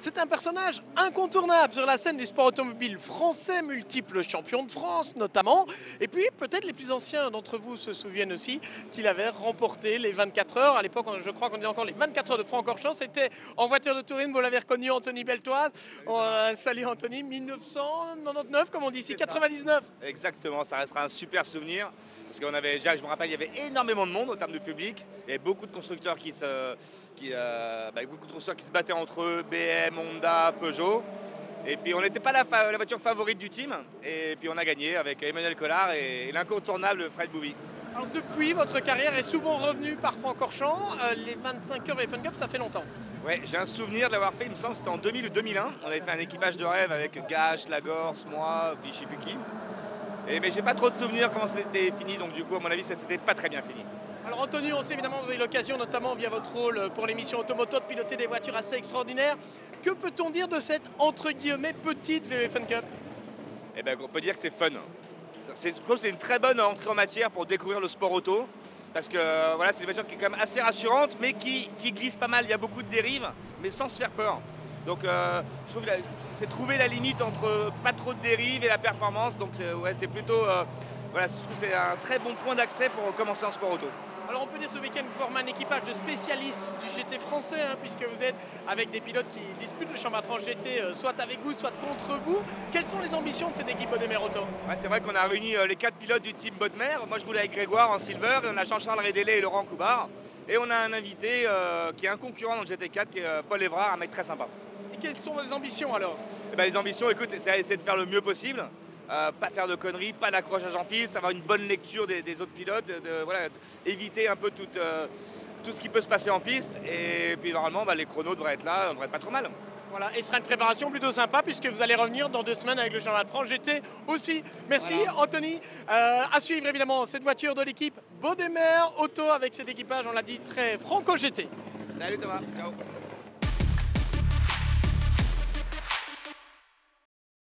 C'est un personnage incontournable sur la scène du sport automobile français, multiple champion de France notamment. Et puis peut-être les plus anciens d'entre vous se souviennent aussi qu'il avait remporté les 24 heures. À l'époque, je crois qu'on disait encore les 24 heures de Francorchamps. C'était en voiture de touring, vous l'avez reconnu, Anthony Beltoise. Salut Anthony, 1999 comme on dit ici, 99. Exactement, ça restera un super souvenir. Parce qu'on avait déjà, je me rappelle, il y avait énormément de monde en termes de public. Il y avait beaucoup de constructeurs beaucoup de constructeurs qui se battaient entre eux, BM, Honda, Peugeot. Et puis on n'était pas la voiture favorite du team. Et puis on a gagné avec Emmanuel Collard et l'incontournable Fred Bouvi. Alors depuis, votre carrière est souvent revenue par Francorchamps. Les 25 heures et Fun Cup, ça fait longtemps. Ouais, j'ai un souvenir de l'avoir fait, il me semble que c'était en 2000 ou 2001. On avait fait un équipage de rêve avec Gache, Lagorce, moi, puis je sais plus qui. Mais j'ai pas trop de souvenirs comment c'était fini, donc du coup, à mon avis, ça s'était pas très bien fini. Alors Anthony, on sait évidemment que vous avez eu l'occasion, notamment via votre rôle pour l'émission Automoto, de piloter des voitures assez extraordinaires. Que peut-on dire de cette, entre guillemets, petite VW Fun Cup? Eh ben, on peut dire que c'est fun. Je trouve que c'est une très bonne entrée en matière pour découvrir le sport auto. Parce que voilà, c'est une voiture qui est quand même assez rassurante, mais qui glisse pas mal. Il y a beaucoup de dérives, mais sans se faire peur. Donc je trouve que c'est trouver la limite entre pas trop de dérives et la performance. Donc c'est plutôt, voilà, je trouve que c'est un très bon point d'accès pour commencer en sport auto. Alors on peut dire ce week-end vous formez un équipage de spécialistes du GT français, puisque vous êtes avec des pilotes qui disputent le championnat de France GT, soit avec vous, soit contre vous. Quelles sont les ambitions de cette équipe Bodmer Auto? Ouais, c'est vrai qu'on a réuni les 4 pilotes du team Bodmer. Moi je roulais avec Grégoire en silver, et on a Jean-Charles Rédélé et Laurent Coubard. Et on a un invité qui est un concurrent dans le GT4, qui est Paul Évrard, un mec très sympa. Et quelles sont les ambitions alors? Les ambitions, écoute, c'est essayer de faire le mieux possible. Pas faire de conneries, pas d'accrochage en piste, avoir une bonne lecture des autres pilotes, voilà, éviter un peu tout ce qui peut se passer en piste. Et puis normalement, les chronos devraient être là, on devrait être pas trop mal. Voilà, et ce sera une préparation plutôt sympa puisque vous allez revenir dans 2 semaines avec le championnat de France GT aussi. Merci voilà. Anthony. À suivre évidemment cette voiture de l'équipe Bodmer Auto avec cet équipage, on l'a dit, très franco GT. Salut Thomas, ciao.